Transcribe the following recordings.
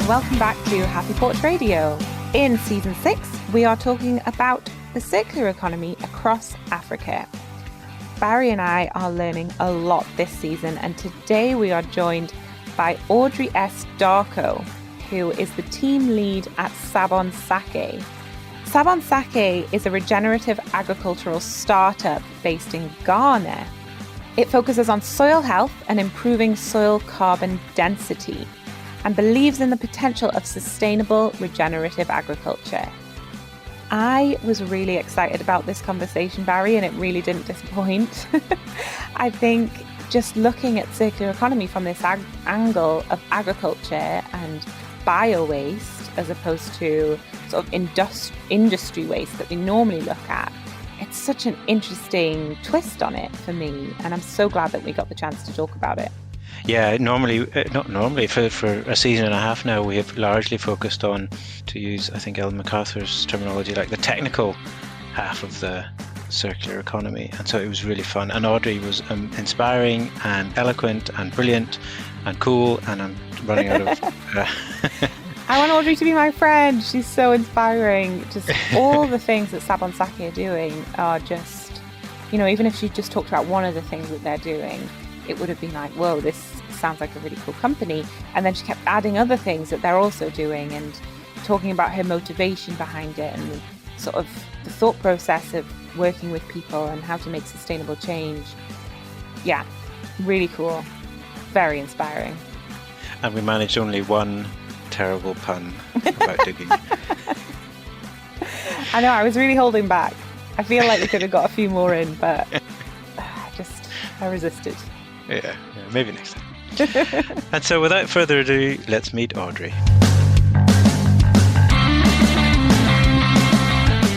welcome back to Happy Porch Radio. In Season 6, we are talking about the circular economy across Africa. Barry and I are learning a lot this season, and today we are joined by Audrey S-Darko, who is the team lead at Sabon-Sake. Sabon-Sake is a regenerative agricultural startup based in Ghana. It focuses on soil health and improving soil carbon density, and believes in the potential of sustainable regenerative agriculture. I was really excited about this conversation, Barry, and it really didn't disappoint. I think just looking at circular economy from this angle of agriculture and bio-waste, as opposed to sort of industry waste that we normally look at, it's such an interesting twist on it for me, and I'm so glad that we got the chance to talk about it. Yeah, not normally, for a season and a half now, we have largely focused on, to use, I think, Ellen MacArthur's terminology, like the technical half of the circular economy. And so it was really fun. And Audrey was inspiring and eloquent and brilliant and cool. And I'm running out of... I want Audrey to be my friend. She's so inspiring. Just all the things that Sabon-Sake are doing are just, even if she just talked about one of the things that they're doing, it would have been like, whoa, this sounds like a really cool company. And then she kept adding other things that they're also doing and talking about her motivation behind it and sort of the thought process of working with people and how to make sustainable change. Yeah, really cool. Very inspiring. And we managed only one terrible pun about digging. I know, I was really holding back. I feel like we could have got a few more in, but I resisted. Yeah, maybe next time. And so without further ado, let's meet Audrey.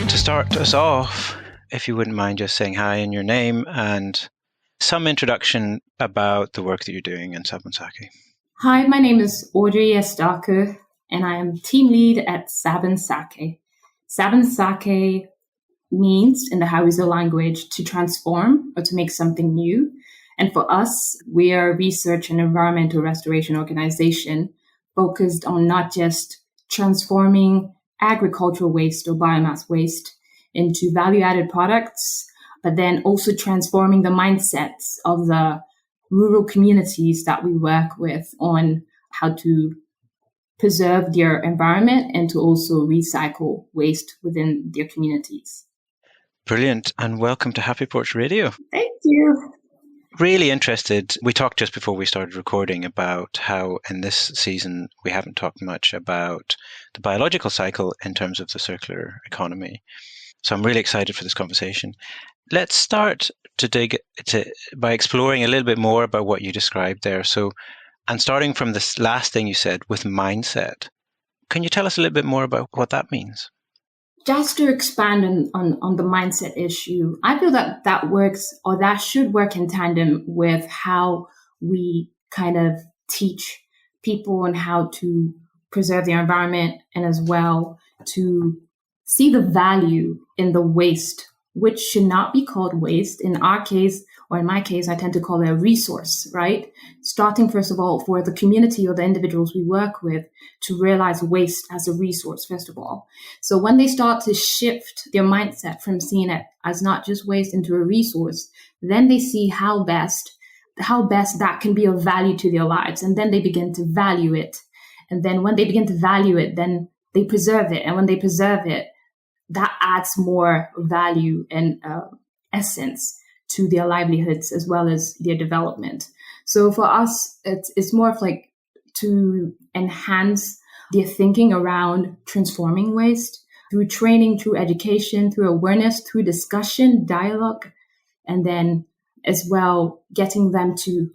To start us off, if you wouldn't mind just saying hi and your name and some introduction about the work that you're doing in Sabon-Sake. Hi, my name is Audrey S-Darko, and I am team lead at Sabon-Sake. Sabon-Sake means, in the Hausa language, to transform or to make something new. And for us, we are a research and environmental restoration organization focused on not just transforming agricultural waste or biomass waste into value-added products, but then also transforming the mindsets of the rural communities that we work with on how to preserve their environment and to also recycle waste within their communities. Brilliant. And welcome to Happy Porch Radio. Thank you. Really interested. We talked just before we started recording about how in this season we haven't talked much about the biological cycle in terms of the circular economy. So I'm really excited for this conversation. Let's start by exploring a little bit more about what you described there. So, and starting from this last thing you said with mindset, can you tell us a little bit more about what that means? Just to expand on the mindset issue, I feel that works, or that should work in tandem with how we kind of teach people on how to preserve their environment and as well to see the value in the waste, which should not be called waste. In our case, or in my case, I tend to call it a resource, right? Starting, first of all, for the community or the individuals we work with to realize waste as a resource, first of all. So when they start to shift their mindset from seeing it as not just waste into a resource, then they see how best that can be of value to their lives. And then they begin to value it. And then when they begin to value it, then they preserve it. And when they preserve it, that adds more value and essence to their livelihoods as well as their development. So for us, it's more of like to enhance their thinking around transforming waste through training, through education, through awareness, through discussion, dialogue, and then as well getting them to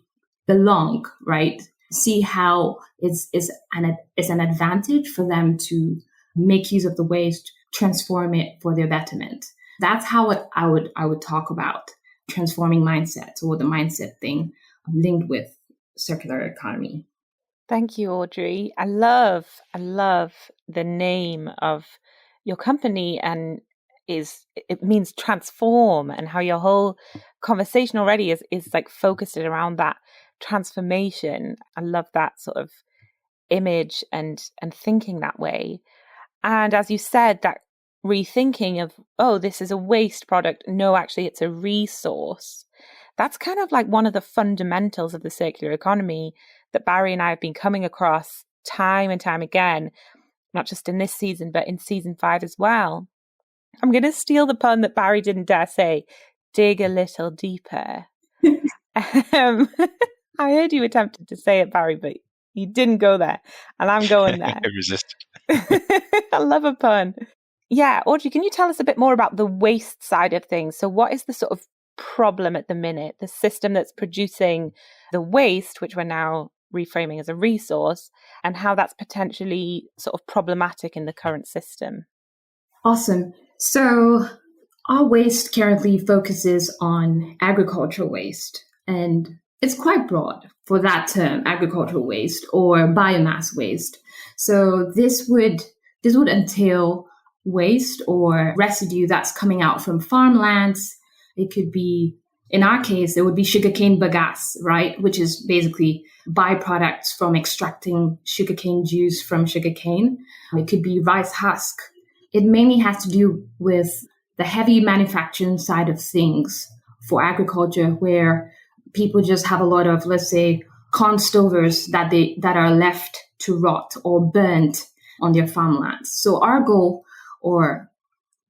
belong, right? See how it's an advantage for them to make use of the waste, transform it for their betterment. That's how I would talk about transforming mindsets, or the mindset thing linked with circular economy. Thank you, Audrey. I love the name of your company, and it means transform, and how your whole conversation already is like focused around that transformation. I love that sort of image and thinking that way. And as you said, that rethinking of, oh, this is a waste product. No, actually, it's a resource. That's kind of like one of the fundamentals of the circular economy that Barry and I have been coming across time and time again, not just in this season, but in season 5 as well. I'm going to steal the pun that Barry didn't dare say, dig a little deeper. I heard you attempted to say it, Barry, but you didn't go there. And I'm going there. I resist. I love a pun. Yeah, Audrey, can you tell us a bit more about the waste side of things? So what is the sort of problem at the minute, the system that's producing the waste, which we're now reframing as a resource, and how that's potentially sort of problematic in the current system? Awesome. So our waste currently focuses on agricultural waste, and it's quite broad for that term, agricultural waste or biomass waste. So this would entail waste or residue that's coming out from farmlands. It could be, in our case, it would be sugarcane bagasse, right? Which is basically byproducts from extracting sugarcane juice from sugarcane. It could be rice husk. It mainly has to do with the heavy manufacturing side of things for agriculture, where people just have a lot of, let's say, corn stovers that are left to rot or burnt on their farmlands. So our goal, or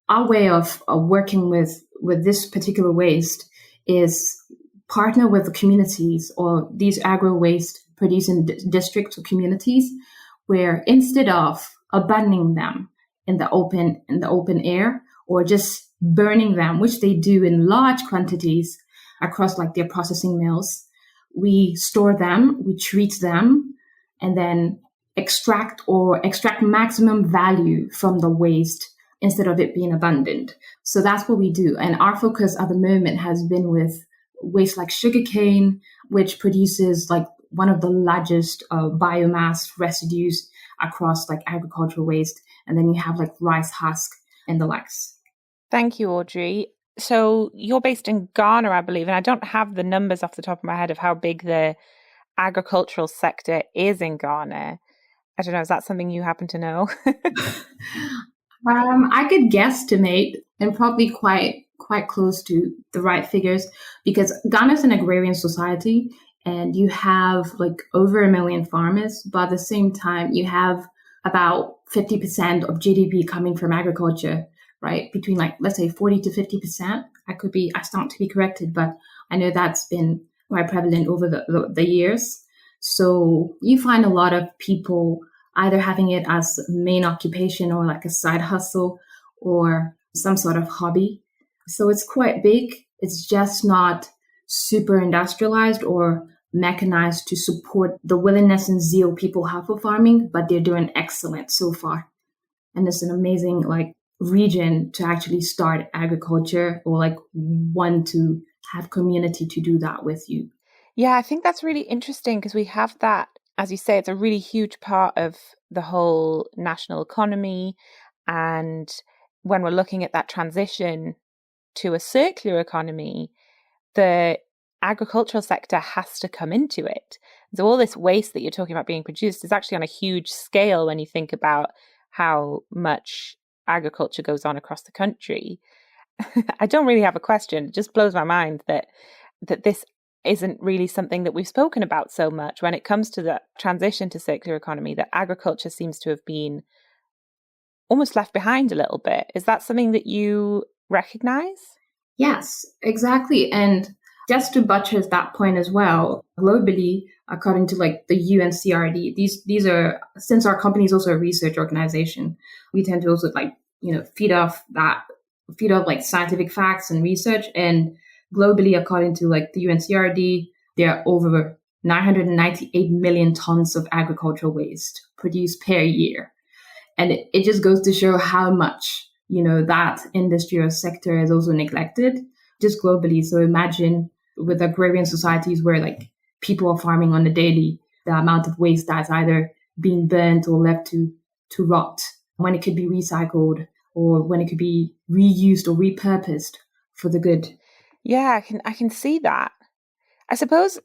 our way of working with this particular waste, is partner with the communities or these agro waste producing districts or communities, where instead of abandoning them in the open air or just burning them, which they do in large quantities across like their processing mills, we store them, we treat them, and then extract maximum value from the waste instead of it being abandoned. So that's what we do. And our focus at the moment has been with waste like sugarcane, which produces like one of the largest biomass residues across like agricultural waste. And then you have like rice husk and the likes. Thank you, Audrey. So you're based in Ghana, I believe, and I don't have the numbers off the top of my head of how big the agricultural sector is in Ghana. I don't know, is that something you happen to know? I could guesstimate, and probably quite close to the right figures, because Ghana is an agrarian society and you have like over 1 million farmers, but at the same time you have about 50% of GDP coming from agriculture, right? Between like, let's say 40 to 50%. I stand to be corrected, but I know that's been quite prevalent over the years. So you find a lot of people either having it as main occupation or like a side hustle or some sort of hobby. So it's quite big. It's just not super industrialized or mechanized to support the willingness and zeal people have for farming, but they're doing excellent so far. And it's an amazing like region to actually start agriculture or like want to have community to do that with you. Yeah, I think that's really interesting because we have that, as you say, it's a really huge part of the whole national economy. And when we're looking at that transition to a circular economy, the agricultural sector has to come into it. So all this waste that you're talking about being produced is actually on a huge scale when you think about how much agriculture goes on across the country. I don't really have a question. It just blows my mind that this isn't really something that we've spoken about so much when it comes to the transition to circular economy, that agriculture seems to have been almost left behind a little bit. Is that something that you recognize? Yes, exactly. And just to buttress that point as well, globally, according to like the UNCRD, these are, since our company is also a research organization, we tend to also like, feed off like scientific facts and research. And globally, according to like the UNCRD, there are over 998 million tons of agricultural waste produced per year. And it just goes to show how much, that industry or sector is also neglected just globally. So imagine with agrarian societies where like people are farming on the daily, the amount of waste that's either being burnt or left to rot, when it could be recycled or when it could be reused or repurposed for the good. Yeah, I can see that. I suppose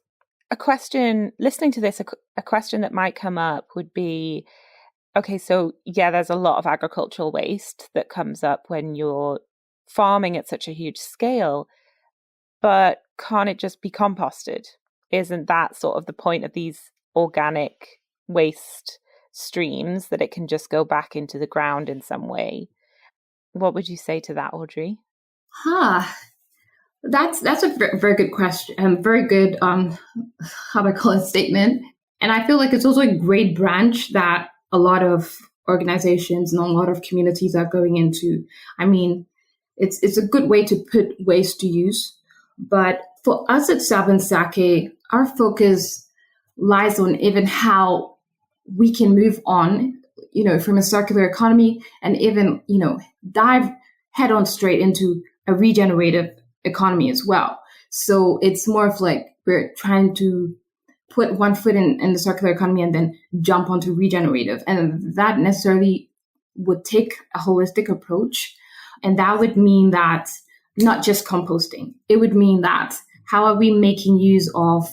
a question, listening to this, a question that might come up would be, okay, so yeah, there's a lot of agricultural waste that comes up when you're farming at such a huge scale, but can't it just be composted? Isn't that sort of the point of these organic waste streams, that it can just go back into the ground in some way? What would you say to that, Audrey? That's a very good question. Very good, how do I call it, statement. And I feel like it's also a great branch that a lot of organizations and a lot of communities are going into. I mean, it's a good way to put waste to use. But for us at Sabon-Sake, our focus lies on even how we can move on, from a circular economy and even, dive head on straight into a regenerative economy as well. So it's more of like we're trying to put one foot in the circular economy and then jump onto regenerative. And that necessarily would take a holistic approach. And that would mean that not just composting. It would mean that how are we making use of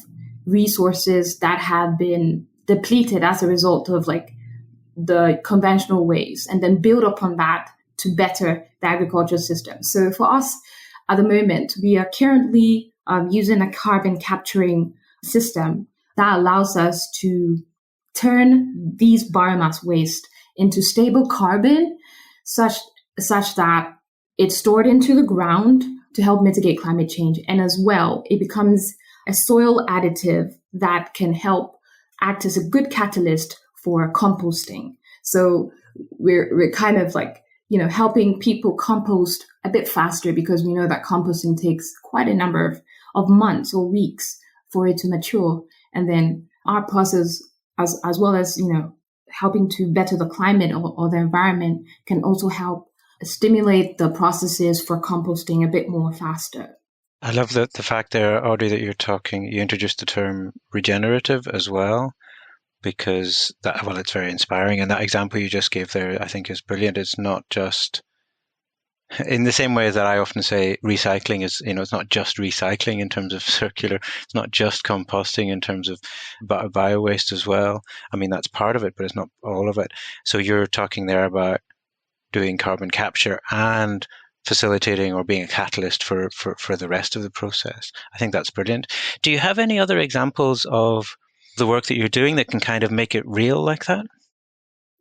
resources that have been depleted as a result of like the conventional ways, and then build upon that to better the agriculture system. So for us at the moment, we are currently using a carbon capturing system that allows us to turn these biomass waste into stable carbon such that it's stored into the ground to help mitigate climate change. And as well, it becomes a soil additive that can help act as a good catalyst for composting. So we're kind of like, helping people compost a bit faster, because we know that composting takes quite a number of months or weeks for it to mature. And then our process, as well as, helping to better the climate or the environment, can also help stimulate the processes for composting a bit more faster. I love the fact there, Audrey, that you introduced the term regenerative as well, because it's very inspiring. And that example you just gave there, I think, is brilliant. It's not just, in the same way that I often say recycling is, it's not just recycling in terms of circular, it's not just composting in terms of bio waste as well. I mean, that's part of it, but it's not all of it. So you're talking there about doing carbon capture and facilitating or being a catalyst for the rest of the process. I think that's brilliant. Do you have any other examples of the work that you're doing that can kind of make it real like that?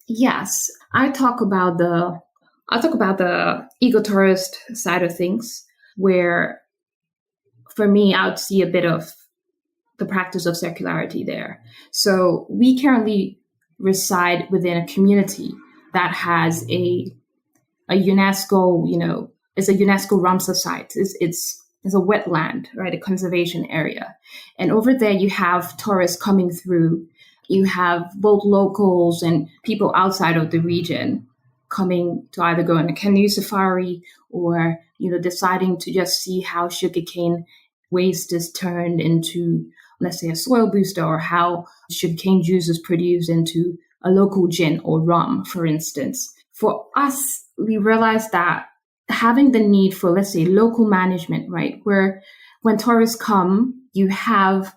Yes, I talk about the ecotourist side of things, where for me, I would see a bit of the practice of circularity there. So we currently reside within a community that has a UNESCO, it's a UNESCO Ramsar site. It's a wetland, right? A conservation area. And over there you have tourists coming through. You have both locals and people outside of the region coming to either go on a canoe safari or, deciding to just see how sugarcane waste is turned into, let's say, a soil booster, or how sugarcane juice is produced into a local gin or rum, for instance. For us, we realized that having the need for, let's say, local management, right, where when tourists come, you have,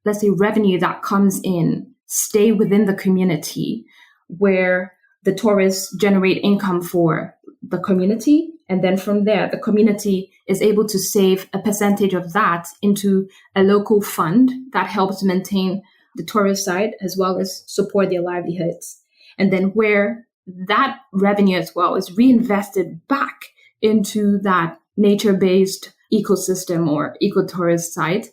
let's say, revenue that comes in, stay within the community, where the tourists generate income for the community. And then from there, the community is able to save a percentage of that into a local fund that helps maintain the tourist side as well as support their livelihoods. And then where that revenue as well is reinvested back into that nature-based ecosystem or ecotourist site.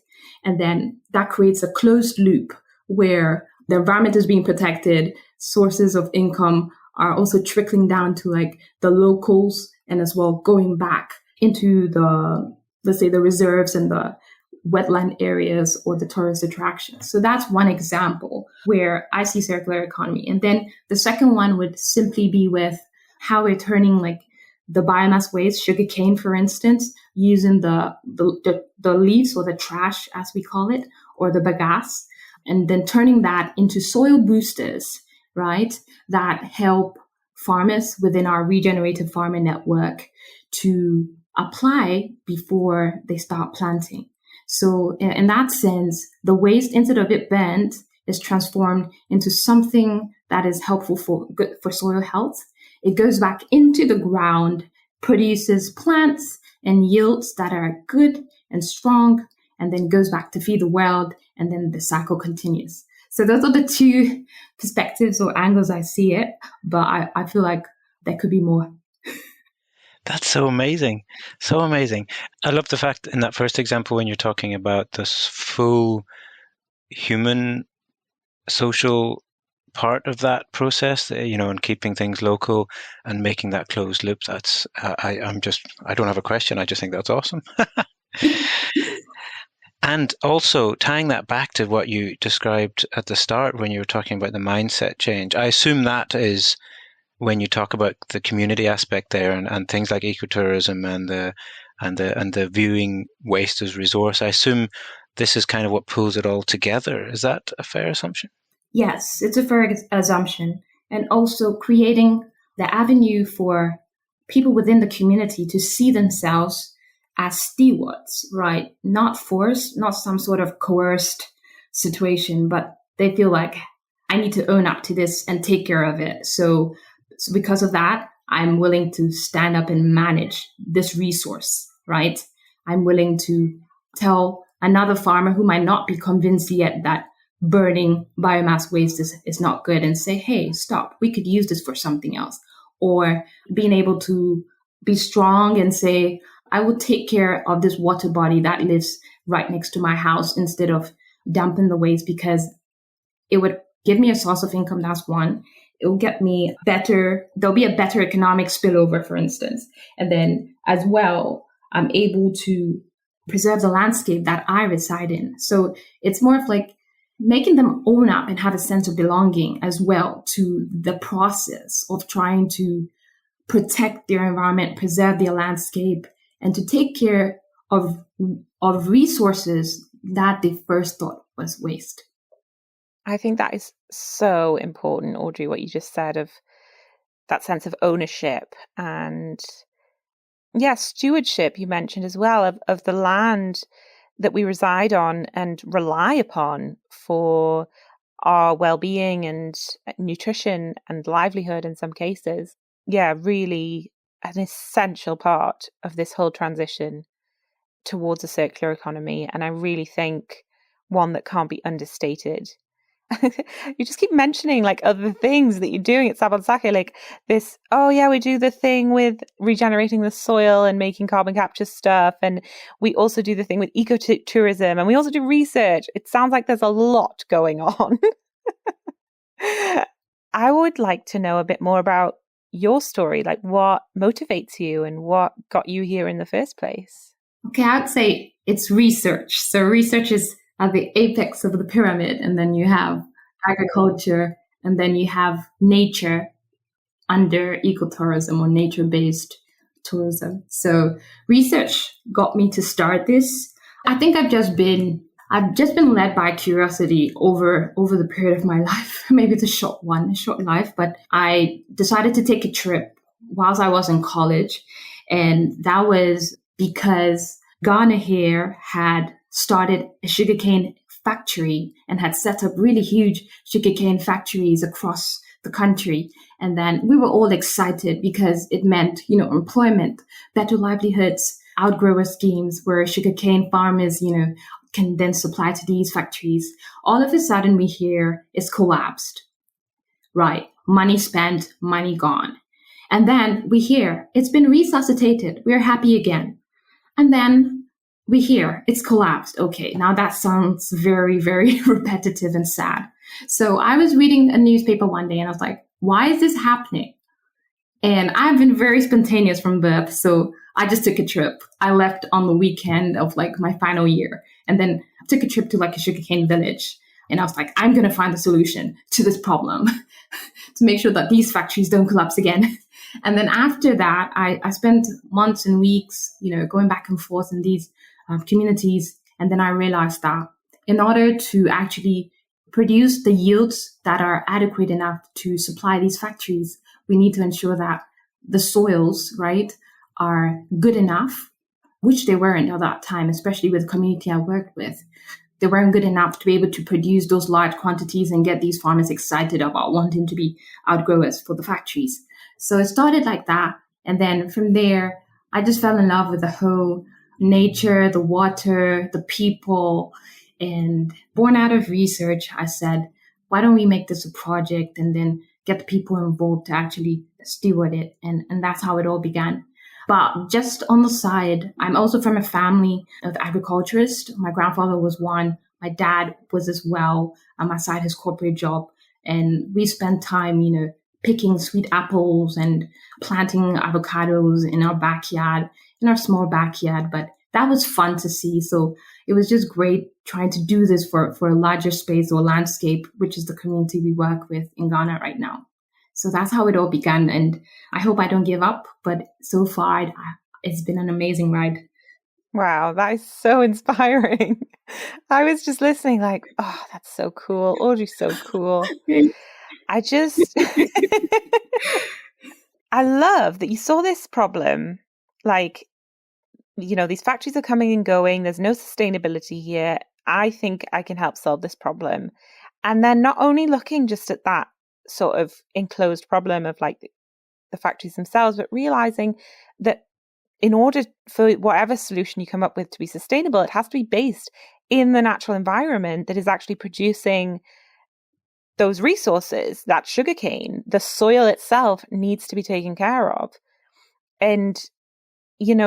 And then that creates a closed loop where the environment is being protected, sources of income are also trickling down to like the locals, and as well going back into the, let's say, the reserves and the wetland areas or the tourist attractions. So that's one example where I see circular economy. And then the second one would simply be with how we're turning like the biomass waste, sugarcane, for instance, using the leaves or the trash, as we call it, or the bagasse, and then turning that into soil boosters, right, that help farmers within our regenerative farming network to apply before they start planting. So in that sense, the waste, instead of it burnt, is transformed into something that is helpful for good for soil health. It goes back into the ground, produces plants and yields that are good and strong, and then goes back to feed the world, and then the cycle continues. So those are the two perspectives or angles I see it, but I feel like there could be more. That's so amazing. So amazing. I love the fact in that first example when you're talking about this full human social part of that process, and keeping things local and making that closed loop. That's I don't have a question. I just think that's awesome. And also tying that back to what you described at the start when you were talking about the mindset change. I assume that is when you talk about the community aspect there and things like ecotourism and the viewing waste as resource. I assume this is kind of what pulls it all together. Is that a fair assumption? Yes, it's a fair assumption. And also creating the avenue for people within the community to see themselves as stewards, right? Not forced, not some sort of coerced situation, but they feel like I need to own up to this and take care of it. So because of that, I'm willing to stand up and manage this resource, right? I'm willing to tell another farmer who might not be convinced yet that burning biomass waste is not good and say, hey, stop, we could use this for something else. Or being able to be strong and say, I will take care of this water body that lives right next to my house instead of dumping the waste, because it would give me a source of income. That's one. It will get me better. There'll be a better economic spillover, for instance. And then as well, I'm able to preserve the landscape that I reside in. So it's more of like making them own up and have a sense of belonging as well to the process of trying to protect their environment, preserve their landscape, and to take care of resources that they first thought was waste. I think that is so important, Audrey, what you just said, of that sense of ownership and, stewardship you mentioned as well, of the land that we reside on and rely upon for our well-being and nutrition and livelihood in some cases. Yeah, really an essential part of this whole transition towards a circular economy. And I really think one that can't be understated. You just keep mentioning like other things that you're doing at Sabon-Sake, like this, we do the thing with regenerating the soil and making carbon capture stuff. And we also do the thing with ecotourism, and we also do research. It sounds like there's a lot going on. I would like to know a bit more about your story, like what motivates you and what got you here in the first place. Okay, I'd say it's research. So research is at the apex of the pyramid, and then you have agriculture, and then you have nature under ecotourism or nature-based tourism. So research got me to start this. I think I've just been led by curiosity over the period of my life. Maybe it's a short life, but I decided to take a trip whilst I was in college, and that was because Ghana here had started a sugarcane factory and had set up really huge sugarcane factories across the country. And then we were all excited because it meant, employment, better livelihoods, outgrower schemes where sugarcane farmers, can then supply to these factories. All of a sudden we hear it's collapsed, right? Money spent, money gone. And then we hear it's been resuscitated. We're happy again. And then we hear it's collapsed. Okay, now that sounds very, very repetitive and sad. So I was reading a newspaper one day and I was like, why is this happening? And I've been very spontaneous from birth. So I just took a trip. I left on the weekend of like my final year, and then took a trip to like a sugarcane village. And I was like, I'm going to find a solution to this problem to make sure that these factories don't collapse again. And then after that, I spent months and weeks, going back and forth in these communities. And then I realized that in order to actually produce the yields that are adequate enough to supply these factories, we need to ensure that the soils, right, are good enough, which they weren't at that time, especially with the community I worked with. They weren't good enough to be able to produce those large quantities and get these farmers excited about wanting to be outgrowers for the factories. So it started like that. And then from there, I just fell in love with the whole nature, the water, the people. And born out of research, I said, why don't we make this a project and then get the people involved to actually steward it? And that's how it all began. But just on the side, I'm also from a family of agriculturists. My grandfather was one. My dad was as well. On my side, his corporate job. And we spent time, picking sweet apples and planting avocados in our backyard, in our small backyard. But that was fun to see. So it was just great trying to do this for a larger space or landscape, which is the community we work with in Ghana right now. So that's how it all began. And I hope I don't give up. But so far, it's been an amazing ride. Wow, that is so inspiring. I was just listening like, oh, that's so cool. Audrey's so cool. I love that you saw this problem. Like, these factories are coming and going. There's no sustainability here. I think I can help solve this problem. And then not only looking just at that sort of enclosed problem of like the factories themselves, but realizing that in order for whatever solution you come up with to be sustainable, it has to be based in the natural environment that is actually producing those resources, that sugarcane. The soil itself needs to be taken care of. And,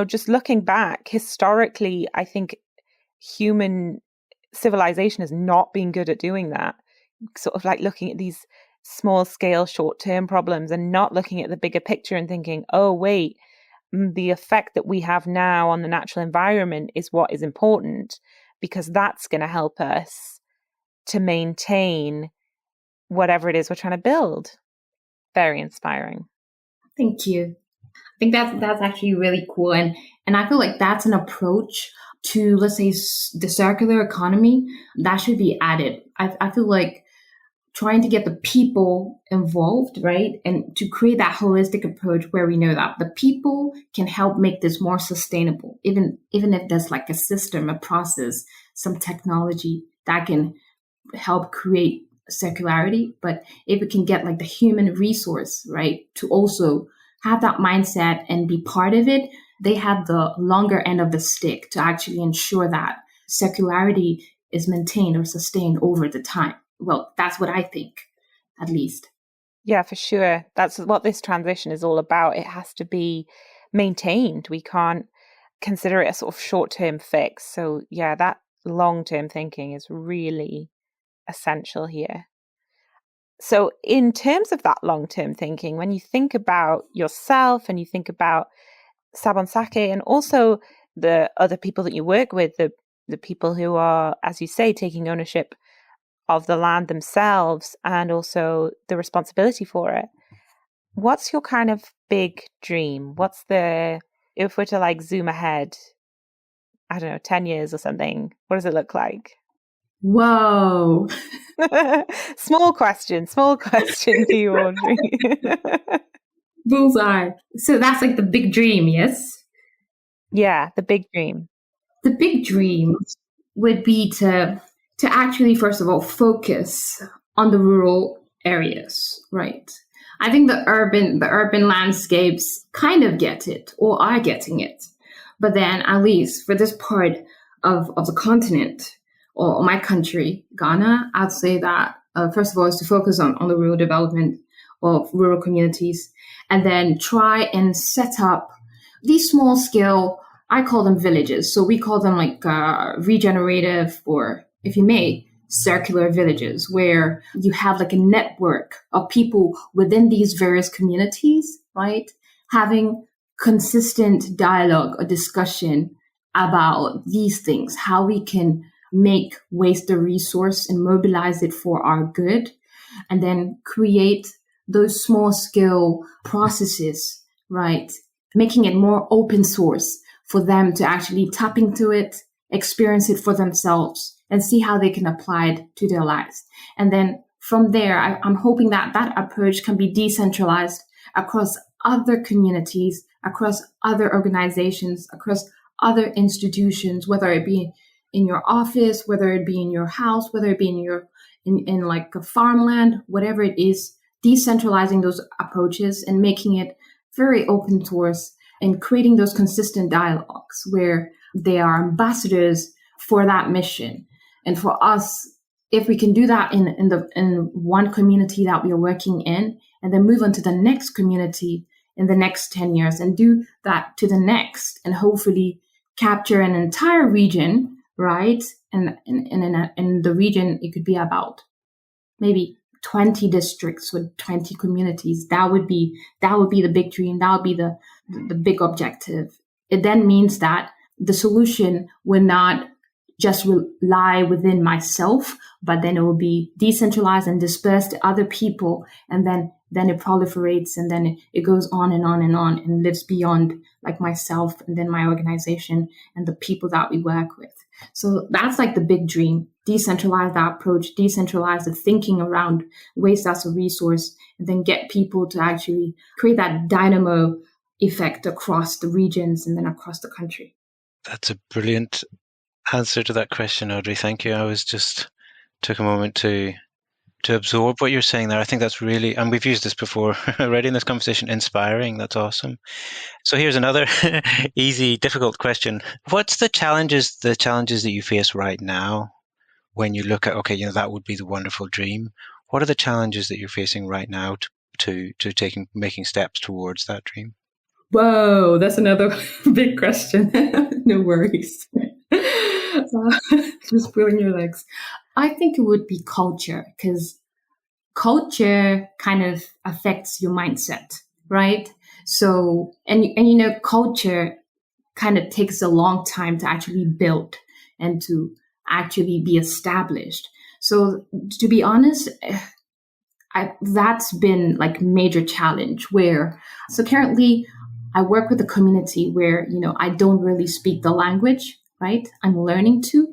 just looking back historically, I think human civilization has not been good at doing that. Sort of like looking at these small scale, short-term problems and not looking at the bigger picture and thinking, oh, wait, the effect that we have now on the natural environment is what is important, because that's going to help us to maintain whatever it is we're trying to build. Very inspiring. Thank you. I think that's actually really cool. And I feel like that's an approach to, let's say, the circular economy that should be added. I feel like trying to get the people involved, right? And to create that holistic approach where we know that the people can help make this more sustainable, even if there's like a system, a process, some technology that can help create circularity. But if we can get like the human resource, right, to also have that mindset and be part of it, they have the longer end of the stick to actually ensure that circularity is maintained or sustained over the time. Well, that's what I think, at least. Yeah, for sure. That's what this transition is all about. It has to be maintained. We can't consider it a sort of short-term fix. So yeah, that long-term thinking is really essential here. So in terms of that long-term thinking, when you think about yourself and you think about Sabon-Sake and also the other people that you work with, the people who are, as you say, taking ownership of the land themselves and also the responsibility for it, what's your kind of big dream? If we're to like zoom ahead, I don't know, 10 years or something, what does it look like? Whoa. Small question to you, Audrey. Bullseye. So that's like the big dream, yes? Yeah, the big dream. The big dream would be to actually, first of all, focus on the rural areas, right? I think the urban landscapes kind of get it or are getting it. But then at least for this part of the continent or my country, Ghana, I'd say that, first of all, is to focus on the rural development of rural communities and then try and set up these small scale, I call them villages. So we call them like regenerative or, if you may, circular villages where you have like a network of people within these various communities, right? Having consistent dialogue or discussion about these things, how we can make waste a resource and mobilize it for our good, and then create those small scale processes, right? Making it more open source for them to actually tap into it, experience it for themselves, and see how they can apply it to their lives. And then from there, I'm hoping that approach can be decentralized across other communities, across other organizations, across other institutions, whether it be in your office, whether it be in your house, whether it be in like a farmland, whatever it is, decentralizing those approaches and making it very open source and creating those consistent dialogues where they are ambassadors for that mission. And for us, if we can do that in one community that we are working in, and then move on to the next community in the next 10 years and do that to the next, and hopefully capture an entire region, right? And in the region, it could be about maybe 20 districts with 20 communities. That would be the big dream. That would be the big objective. It then means that the solution will not just lie within myself, but then it will be decentralized and dispersed to other people. And then it proliferates, and then it goes on and on and on and lives beyond like myself and then my organization and the people that we work with. So that's like the big dream. Decentralize that approach, decentralize the thinking around waste as a resource, and then get people to actually create that dynamo effect across the regions and then across the country. That's a brilliant answer to that question, Audrey. Thank you. I was just took a moment to absorb what you're saying there. I think that's really, and we've used this before already in this conversation, inspiring. That's awesome. So here's another easy, difficult question. What's the challenges that you face right now when you look at, okay, that would be the wonderful dream. What are the challenges that you're facing right now to making steps towards that dream? Whoa, that's another big question. No worries. Just pulling your legs. I think it would be culture, because culture kind of affects your mindset, right? So, and culture kind of takes a long time to actually build and to actually be established. So to be honest, that's been like major challenge so currently I work with a community where, I don't really speak the language, right? I'm learning to,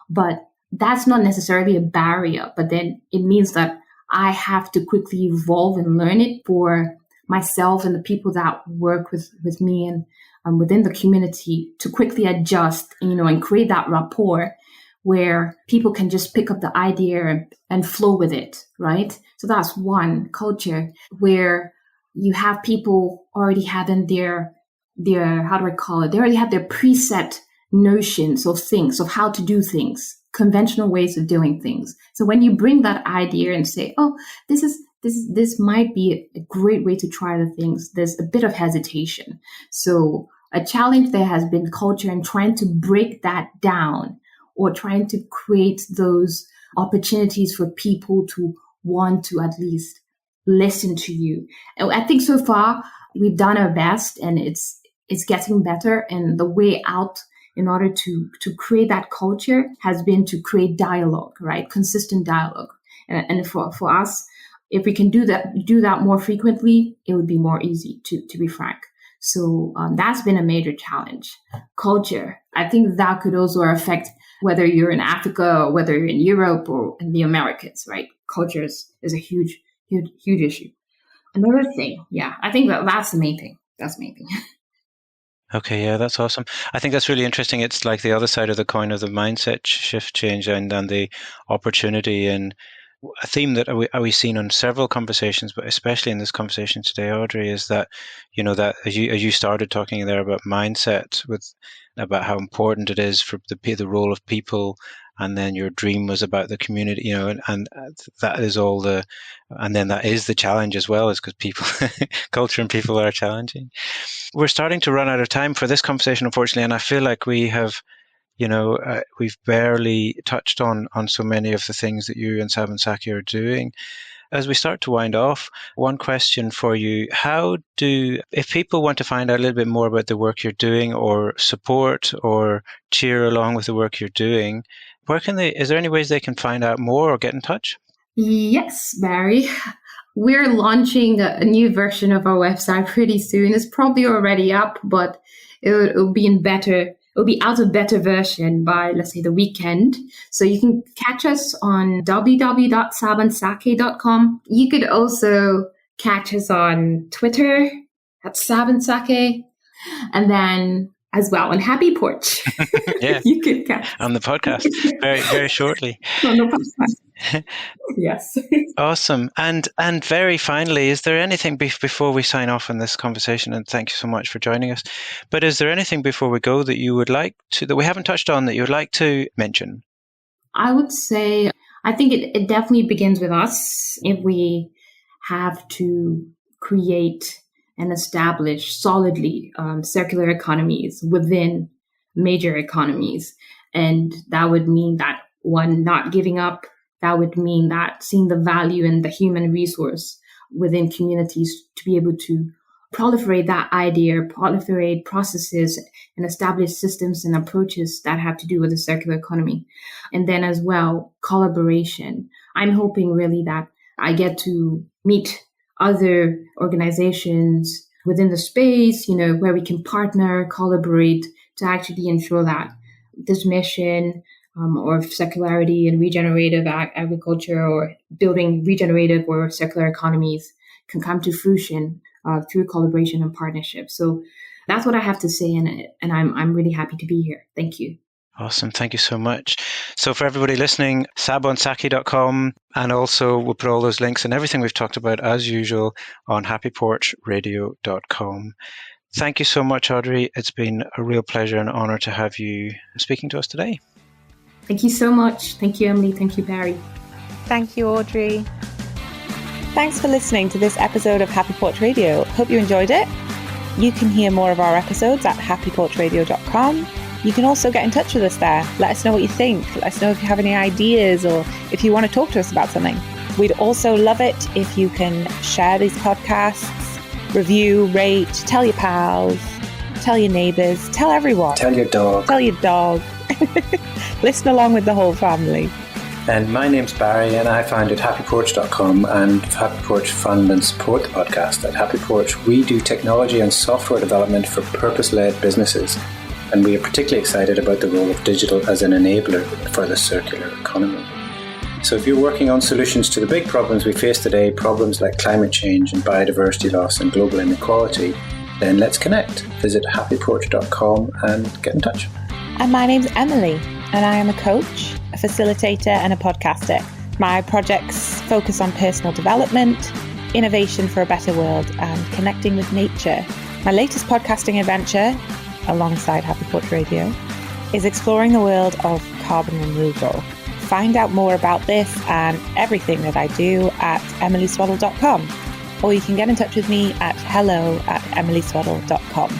but that's not necessarily a barrier, but then it means that I have to quickly evolve and learn it for myself and the people that work with me and within the community to quickly adjust, and create that rapport where people can just pick up the idea and flow with it, right? So that's one culture where you have people already having their how do I call it? They already have their preset notions of things, of how to do things, conventional ways of doing things. So when you bring that idea and say, oh, this might be a great way to try the things, there's a bit of hesitation. So a challenge there has been culture and trying to break that down, or trying to create those opportunities for people to want to at least listen to you. And I think so far we've done our best, and it's getting better. And the way out in order to create that culture has been to create dialogue, right? Consistent dialogue. And for us, if we can do that more frequently, it would be more easy, to be frank. So that's been a major challenge. Culture, I think that could also affect whether you're in Africa or whether you're in Europe or in the Americas, right? Culture is a huge issue. Another thing, I think that's the main thing. That's the main thing. Okay, yeah, that's awesome. I think that's really interesting. It's like the other side of the coin of the mindset shift change and the opportunity, and a theme that we've seen on several conversations, but especially in this conversation today, Audrey, is that, that as you started talking there about mindset, about how important it is for the role of people, and then your dream was about the community, and that is and then that is the challenge as well, is because people, culture and people are challenging. We're starting to run out of time for this conversation, unfortunately, and I feel like we have, we've barely touched on so many of the things that you and Sabon-Sake are doing. As we start to wind off, one question for you: if people want to find out a little bit more about the work you're doing, or support or cheer along with the work you're doing, is there any ways they can find out more or get in touch? Yes, Barry. We're launching a new version of our website pretty soon. It's probably already up, but it'll be out of beta version by, let's say, the weekend. So you can catch us on www.sabon-sake.com. You could also catch us on Twitter @Sabon-Sake. And then as well on Happy Porch. Yeah, You can catch on the podcast very, very shortly. on the podcast. Yes. Awesome. And very finally, is there anything before we sign off on this conversation? And thank you so much for joining us. But is there anything before we go that you would like to, that we haven't touched on, that you would like to mention? I would say, I think it definitely begins with us. If we have to create and establish solidly circular economies within major economies. And that would mean that, one, not giving up. That would mean that seeing the value in the human resource within communities to be able to proliferate that idea, proliferate processes, and establish systems and approaches that have to do with the circular economy. And then as well, collaboration. I'm hoping really that I get to meet other organizations within the space, where we can partner, collaborate to actually ensure that this mission or circularity and regenerative agriculture, or building regenerative or circular economies, can come to fruition through collaboration and partnership. So that's what I have to say, and I'm really happy to be here. Thank you. Awesome. Thank you so much. So for everybody listening, Sabon-Sake.com, and also we'll put all those links and everything we've talked about as usual on happyporchradio.com. Thank you so much, Audrey. It's been a real pleasure and honor to have you speaking to us today. Thank you so much. Thank you, Emily. Thank you, Barry. Thank you, Audrey. Thanks for listening to this episode of Happy Porch Radio. Hope you enjoyed it. You can hear more of our episodes at happyporchradio.com. You can also get in touch with us there. Let us know what you think. Let us know if you have any ideas or if you want to talk to us about something. We'd also love it if you can share these podcasts, review, rate, tell your pals, tell your neighbours, tell everyone. Tell your dog. Tell your dog. Listen along with the whole family. And my name's Barry, and I founded happyporch.com and Happy Porch fund and support the podcast. At Happy Porch, we do technology and software development for purpose-led businesses, and we are particularly excited about the role of digital as an enabler for the circular economy. So if you're working on solutions to the big problems we face today, problems like climate change and biodiversity loss and global inequality, then let's connect. Visit happyporch.com and get in touch. And my name's Emily, and I am a coach, a facilitator and a podcaster. My projects focus on personal development, innovation for a better world, and connecting with nature. My latest podcasting adventure, alongside Happy Porch Radio, is exploring the world of carbon removal. Find out more about this and everything that I do at emilyswaddle.com, or you can get in touch with me at hello@emilyswaddle.com.